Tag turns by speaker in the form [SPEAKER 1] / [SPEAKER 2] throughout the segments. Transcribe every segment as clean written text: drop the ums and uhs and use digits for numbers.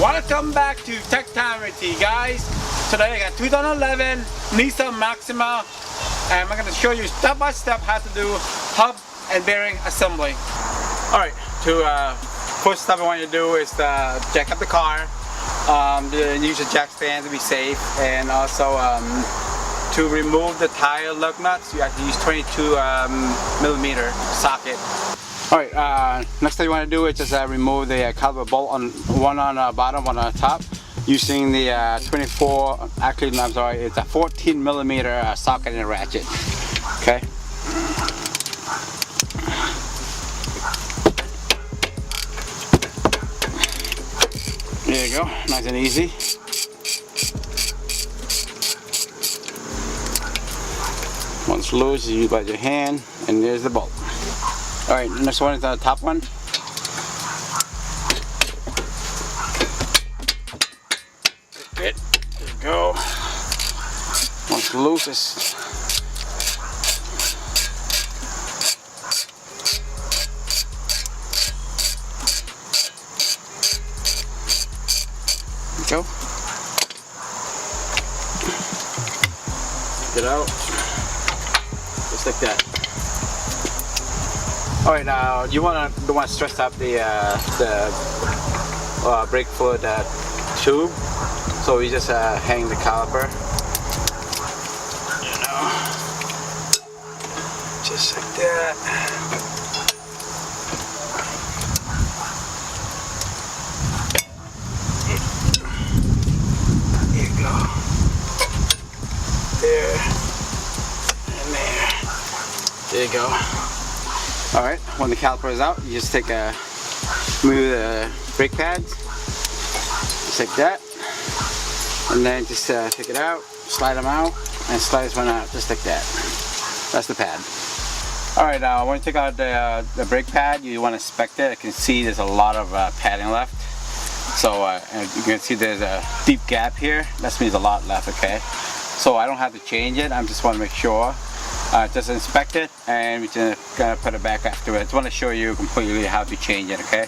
[SPEAKER 1] Welcome back to Tech Time with you guys. Today I got 2011 Nissan Maxima and I'm going to show you step by step how to do hub and bearing assembly. Alright, first step I want you to do is jack up the car, use a jack stand to be safe, and also to remove the tire lug nuts you have to use 22mm socket. Alright, next thing you want to do is just remove the caliper bolt, one on the bottom, one on the top, using the 14mm socket and ratchet. Okay. There you go, nice and easy. Once loose, you use by your hand, and there's the bolt. Alright, next one is the top one. Good. There you go. Once loose, it's go. Get out. Just like that. Alright, now you don't want to stress out the brake fluid tube, so we just hang the caliper, you know, just like that. There you go. There and there. There you go. Alright, when the caliper is out, you just move the brake pads, just like that, and then just take it out, slide them out, and slide this one out, just like that. That's the pad. Alright, when you take out the brake pad, you want to inspect it. I can see there's a lot of padding left. So you can see there's a deep gap here. That means a lot left, okay? So I don't have to change it, I just want to make sure. Just inspect it, and we're gonna put it back afterwards. I want to show you completely how to change it, okay?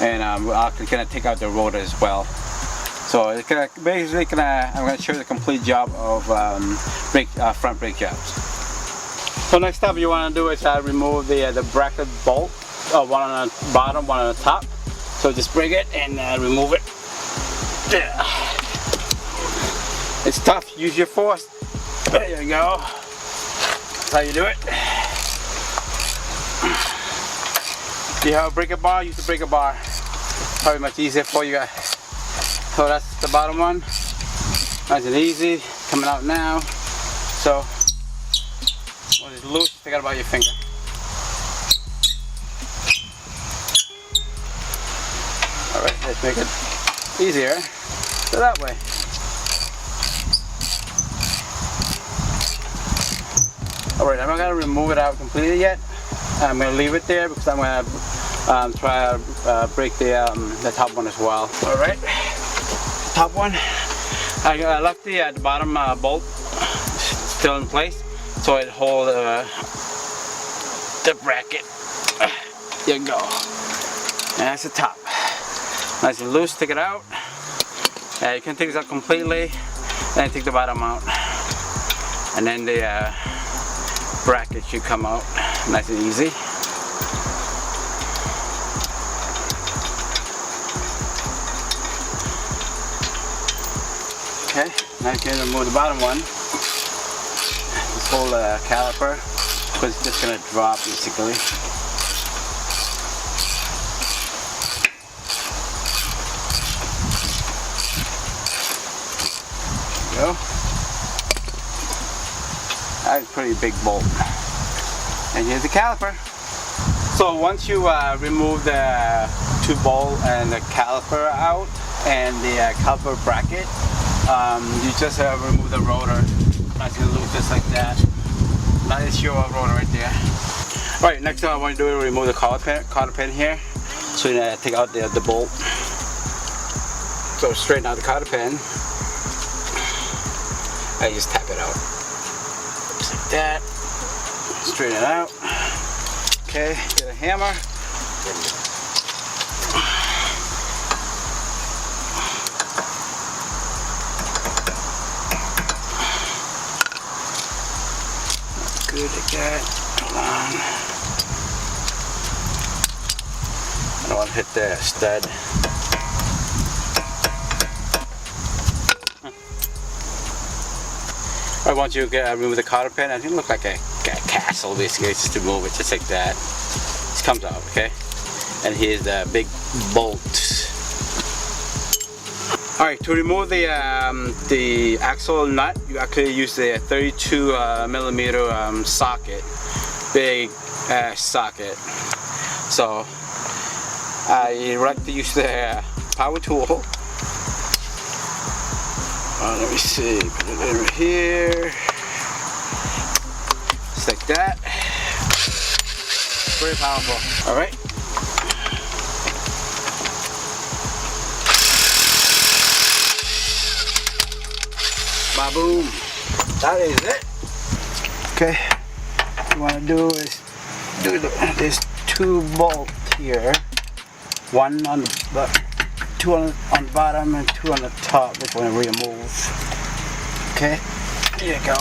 [SPEAKER 1] And I'm gonna take out the rotor as well. So it's I'm gonna show you the complete job of front brake jobs. So next step you want to do is remove the bracket bolt, one on the bottom, one on the top. So just break it and remove it. It's tough. Use your force. There you go. How you do it. If you have a breaker bar, use the breaker bar. Probably much easier for you guys. So that's the bottom one. Nice and easy. Coming out now. So when it's loose, take it out by your finger. Alright, let's make it easier. So that way. Alright, I'm not going to remove it out completely yet. I'm going to leave it there because I'm going to try to break the top one as well. Alright, top one. I left the bottom bolt still in place so it holds the bracket. There you go. And that's the top. Nice and loose, take it out. You can take this out completely and take the bottom out. And then the bracket should come out nice and easy. Okay, now you can remove the bottom one. This whole caliper, because it's just going to drop basically. There you go. That's a pretty big bolt. And here's the caliper. So once you remove the two bolt and the caliper out and the caliper bracket, you just remove the rotor. Nice and loose, just like that. That is your rotor right there. Alright, next thing I want to do is remove the cotter pin here. So you take out the bolt. So straighten out the cotter pin. I just tap it out. Just like that. Straighten it out. Okay, get a hammer. do it like that. Hold on. I don't want to hit the stud. Alright, once you remove the cotter pin, I think it looks like a castle basically. It's just to move it just like that. It comes out, okay? And here's the big bolt. Alright, to remove the axle nut, you actually use the 32 millimeter socket, big socket. So you like to use the power tool. Let me see, put it over here, just like that. Very powerful. All right. Ba-boom. That is it. Okay. What you want to do is do there's two bolts here. One on the two on the bottom and two on the top. Which one to remove? Okay. Here you go.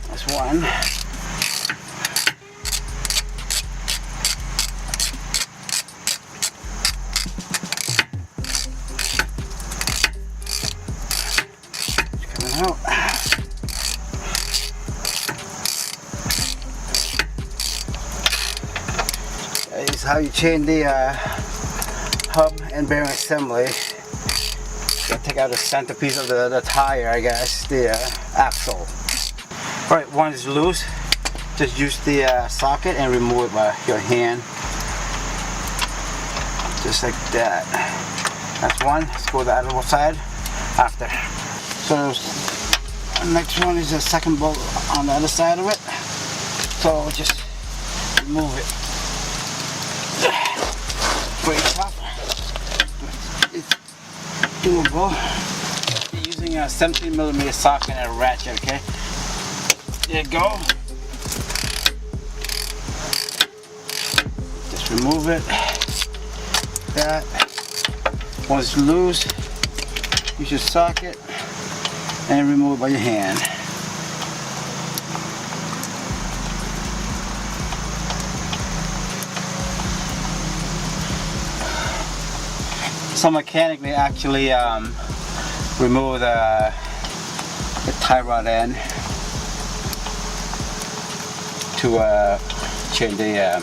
[SPEAKER 1] That's one. Out. That is how you change the hub and bearing assembly. You take out the centerpiece of the tire, I guess, the axle. Alright, one is loose. Just use the socket and remove it by your hand. Just like that. That's one. Let's go to the other side after. So next one is the second bolt on the other side of it. So just remove it. Pretty tough. It's doable. You're using a 17 millimeter socket and a ratchet, okay? There you go. Just remove it. That. Once loose, use your socket and remove it by your hand. So mechanically actually remove the tie rod end to change the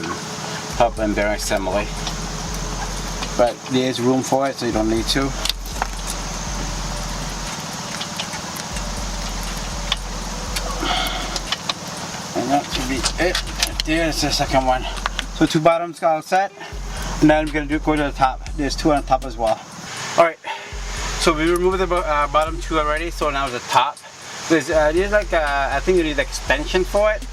[SPEAKER 1] hub and bearing assembly. But there is room for it, so you don't need to. That should be it. There's the second one. So two bottoms all set, and then I'm gonna go to the top. There's two on the top as well. All right. So we removed the bottom two already. So now the top. There's like I think you need an extension for it.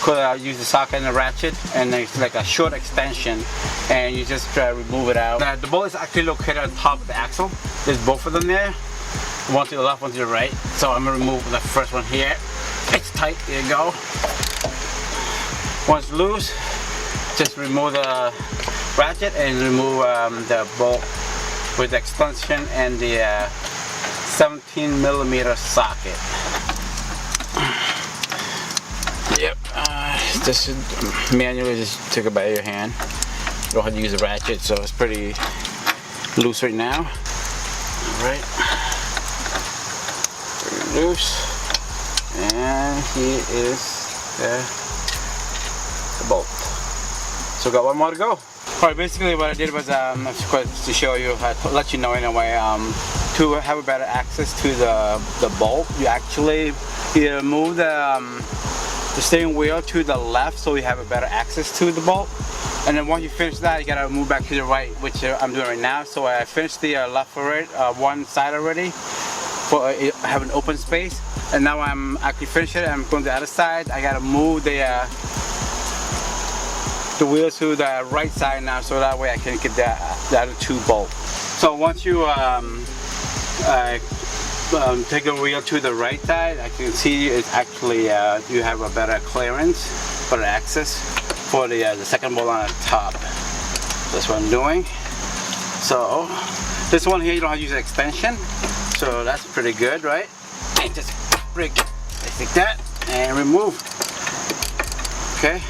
[SPEAKER 1] Cause I use the socket and the ratchet, and it's like a short extension, and you just remove it out. Now, the bolt is actually located on top of the axle. There's both of them there. One to the left, one to the right. So I'm gonna remove the first one here. It's tight. There you go. Once loose, just remove the ratchet and remove the bolt with the extension and the 17 millimeter socket. Yep, this is manually just take it by your hand. You don't have to use a ratchet, so it's pretty loose right now. Alright, pretty loose. And here is the bolt. So got one more to go. Alright, basically what I did was to show you, to let you know in a way, to have a better access to the bolt, you actually either move the steering wheel to the left so you have a better access to the bolt, and then once you finish that you gotta move back to the right, which I'm doing right now. So I finished the left for it, one side already, for have an open space, and now I'm actually finished it. I'm going to the other side. I gotta move the wheel to the right side now, so that way I can get the other two bolts. So once you take the wheel to the right side, I can see it's actually you have a better clearance, better access for the second bolt on the top. That's what I'm doing. So this one here you don't have to use an extension, so that's pretty good, right? And just break it like that. and remove. Okay,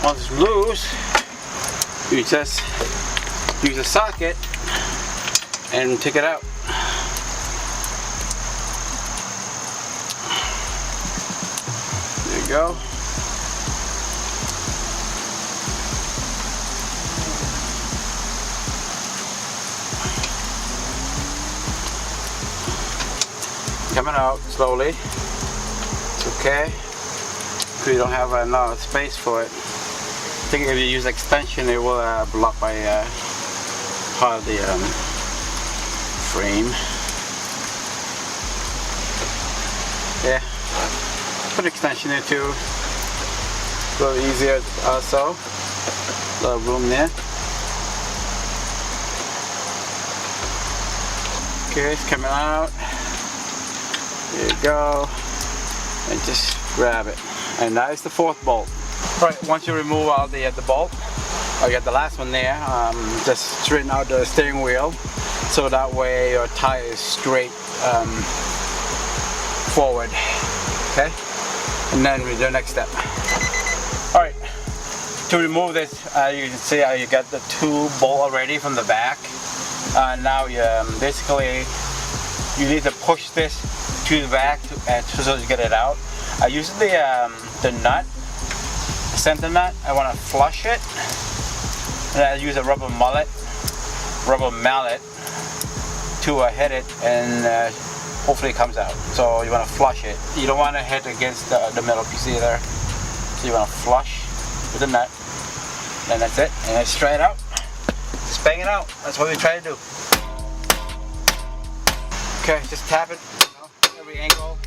[SPEAKER 1] once it's loose, you just use a socket and take it out. There you go. Coming out slowly. It's okay. If you don't have enough space for it. I think if you use extension, it will block by part of the frame. Yeah, put extension in too. A little easier also. A little room there. Okay, it's coming out. There you go. And just grab it. And that is the fourth bolt. Right, once you remove all the bolt, I got the last one there, just straighten out the steering wheel so that way your tire is straight forward. Okay? And then we do the next step. Alright, to remove this, you can see how you got the two bolts already from the back. Now you basically you need to push this to the back so you get it out. I use the nut, the center nut. I want to flush it, and I use a rubber mallet to hit it, and hopefully it comes out. So you want to flush it. You don't want to hit against the middle piece either. So you want to flush with the nut. Then that's it, and it's straight out. Just bang it out. That's what we try to do. Okay, just tap it, every angle.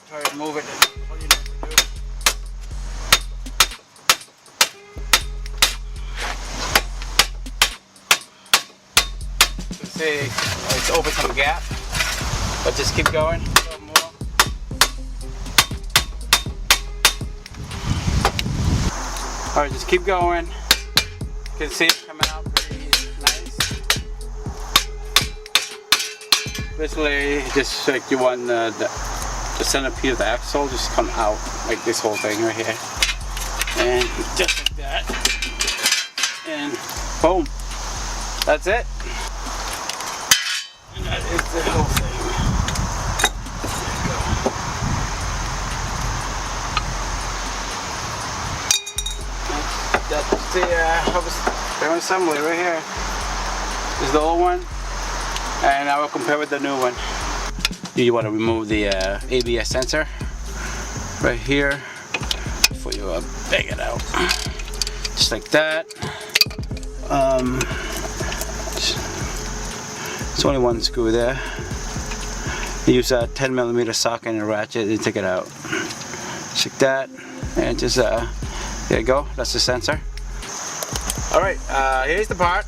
[SPEAKER 1] Try to move it. What do you need to do? You can see it's opened some gap, but just keep going. A little more. All right, just keep going. You can see it coming out pretty nice. Basically, just like you want the centerpiece of the axle just come out like this whole thing right here, and just like that, and boom, that's it. And that is the whole thing. That's the assembly right here. This is the old one, and I will compare with the new one. You want to remove the ABS sensor right here before you bang it out, just like that. It's only one screw there. You use a 10mm socket and a ratchet and take it out, just like that, and just there you go. That's the sensor. All right, here's the part.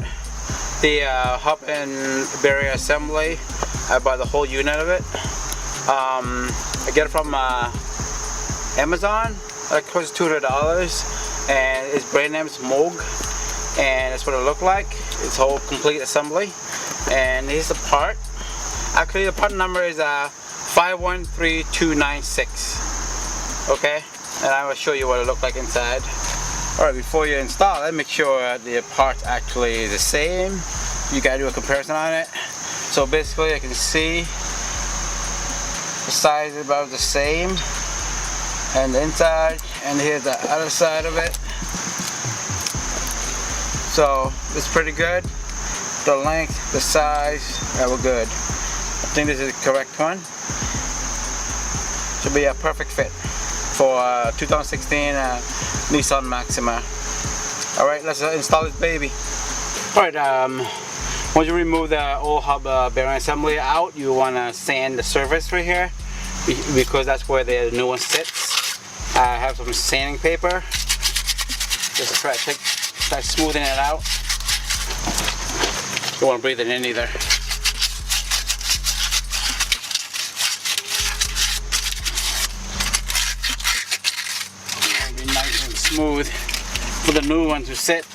[SPEAKER 1] The hub and bearing assembly. I buy the whole unit of it. I get it from Amazon. It costs $200, and its brand name is Moog, and that's what it looked like. It's whole complete assembly. And here's the part. Actually, the part number is 513296. Okay, and I will show you what it looked like inside. All right, before you install it, make sure the parts actually is the same. You gotta do a comparison on it. So basically, I can see the size is about the same, and the inside, and here's the other side of it. So it's pretty good. The length, the size, we're good. I think this is the correct one. Should be a perfect fit for 2016 Nissan Maxima. All right, let's install this baby. All right. Once you remove the old hub bearing assembly out, you want to sand the surface right here, because that's where the new one sits. I have some sanding paper. Just try smoothing it out. Don't want to breathe it in either. It'll be nice and smooth for the new one to sit.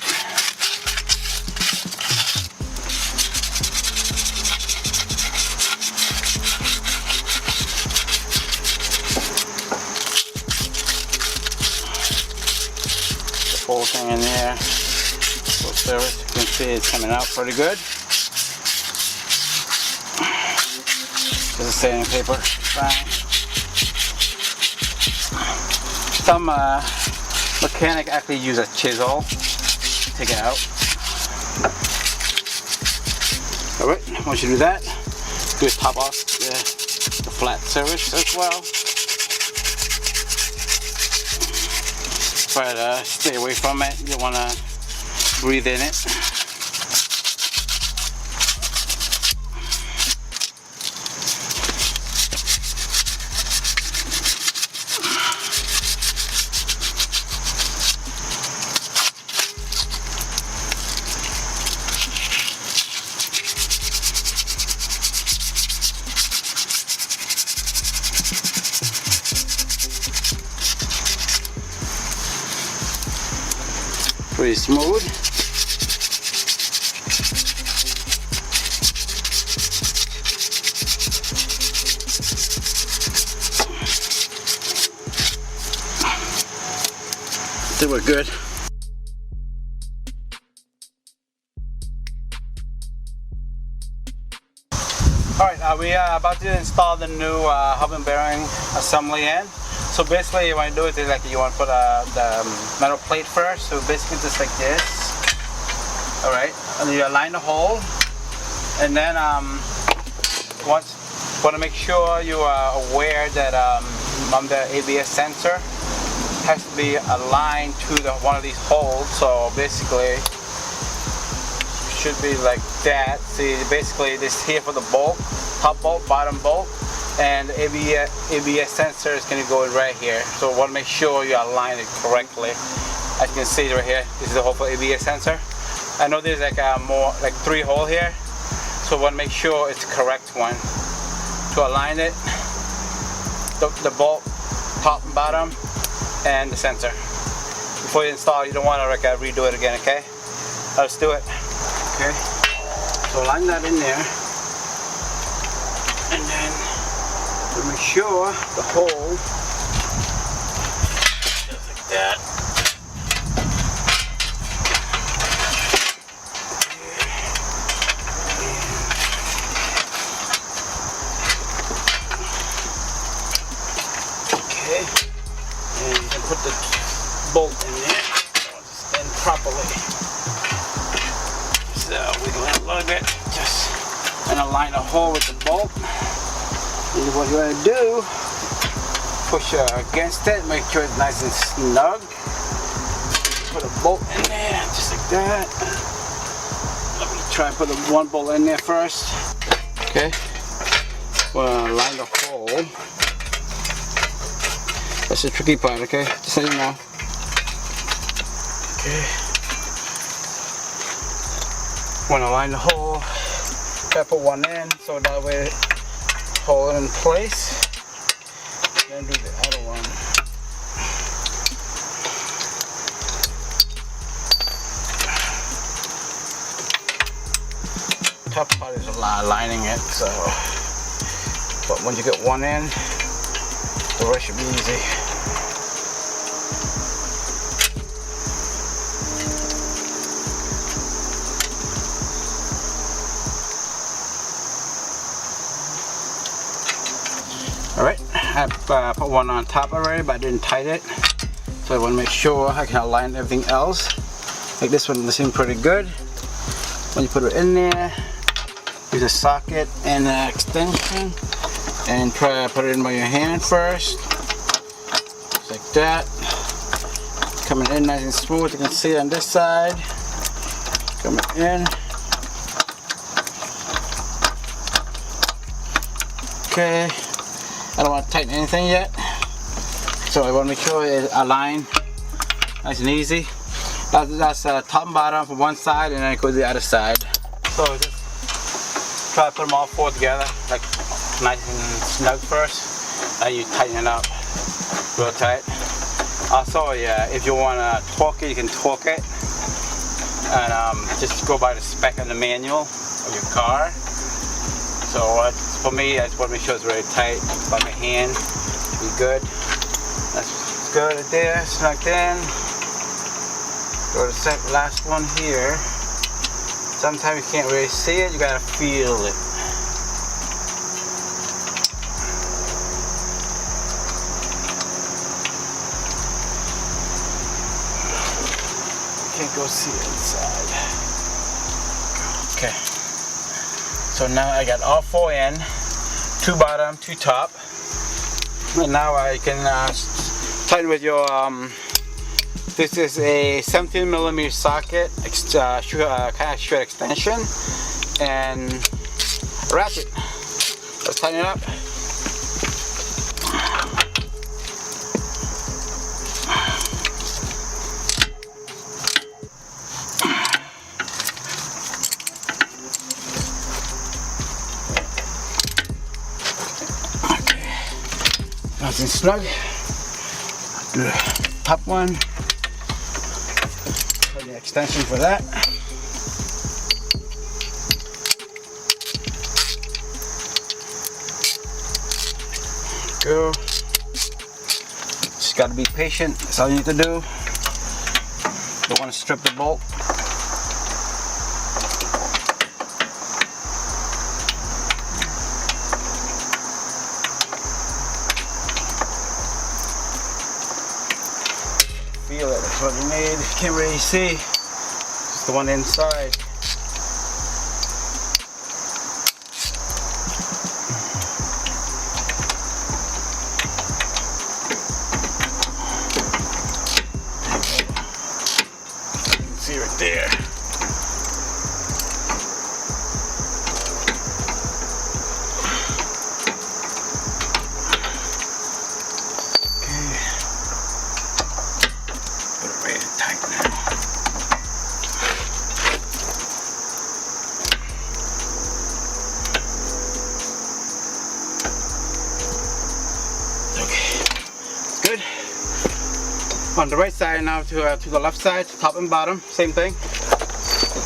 [SPEAKER 1] whole thing in there. Full service. You can see it's coming out pretty good. This is sandpaper. Fine. Some mechanic actually use a chisel to take it out. Alright, once you do that, do a top off the flat surface as well. Try to stay away from it. You don't want to breathe in it. Pretty smooth. I think we're good. Alright, we are about to install the new hub and bearing assembly in. So basically you want to do it is like you want to put the metal plate first. So basically just like this. Alright, and you align the hole. And then once you want to make sure you are aware that the ABS sensor has to be aligned to one of these holes. So basically it should be like that. See, basically this here for the bolt, top bolt, bottom bolt. And the ABS sensor is going to go in right here. So want to make sure you align it correctly. As you can see right here, this is the hole for ABS sensor. I know there's like more like 3 holes here. So want to make sure it's the correct one. To align it, the bolt, top and bottom, and the sensor. Before you install, you don't want to like redo it again, okay? Let's do it. Okay. So align that in there. And then to make sure the hole just like that. Okay, and you can put the bolt in there in properly. So wiggle it a little bit, just and align the hole with the bolt. And what you want to do, push against it, make sure it's nice and snug. Put a bolt in there, just like that. Let me try and put one bolt in there first. Okay, well, align the hole. That's the tricky part, okay? Just so you know. Okay. Want to align the hole. Try to put one in so that way hold it in place. Then do the other one. Tough part is aligning it, so. But when you get one in, the rest should be easy. Alright, I put one on top already, but I didn't tighten it. So I want to make sure I can align everything else. Like this one seems pretty good. When you put it in there, use a socket and an extension. And try to put it in by your hand first. Just like that. Coming in nice and smooth. You can see it on this side. Coming in. Okay. I don't want to tighten anything yet, so I want to make sure it's aligned nice and easy. That's top and bottom from one side, and then it goes to the other side. So just try to put them all 4 together, like nice and snug first, and you tighten it up real tight. Also, yeah, if you want to torque it, you can torque it, and just go by the spec on the manual of your car. So for me, I just want to make sure it's really tight by my hand. Be good. That's good right there, snugged in. Go to the last one here. Sometimes you can't really see it, you gotta feel it. Can't go see it inside. Okay. So now I got all 4 in, 2 bottom, 2 top. And now I can tighten with your this is a 17mm socket, kind of short extension, and a ratchet. Let's tighten it up. Okay, nice and snug. Do the top one. The extension for that. Go. Just gotta be patient. That's all you need to do. Don't want to strip the bolt. Feel it, that's what you need. You can't really see. It's the one inside. You can see right there. Good. On the right side now to the left side, top and bottom, same thing.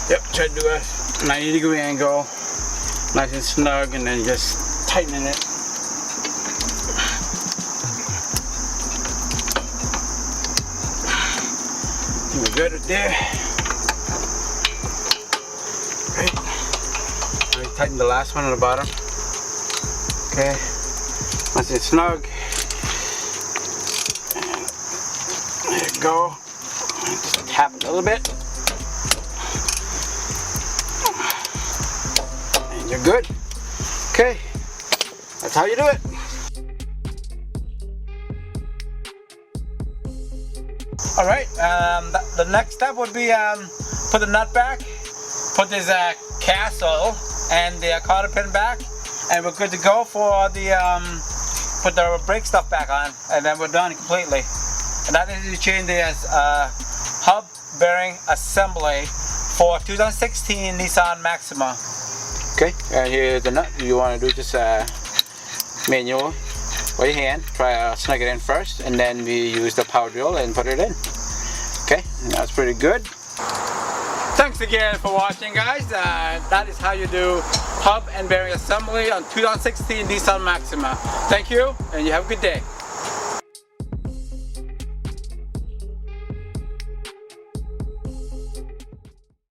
[SPEAKER 1] Yep, try to do a 90-degree angle, nice and snug, and then just tightening it. We're good right there. Great. Now we tighten the last one on the bottom. Okay, nice and snug. There you go. Just tap it a little bit. And you're good. Okay. That's how you do it. Alright, the next step would be put the nut back, put this castle and the cotter pin back, and we're good to go for the put the brake stuff back on, and then we're done completely. And that is to change the hub bearing assembly for 2016 Nissan Maxima. Okay, and here's the nut. You want to do just manual with your hand. Try to snug it in first, and then we use the power drill and put it in. Okay, that's pretty good. Thanks again for watching, guys. That is how you do hub and bearing assembly on 2016 Nissan Maxima. Thank you, and you have a good day.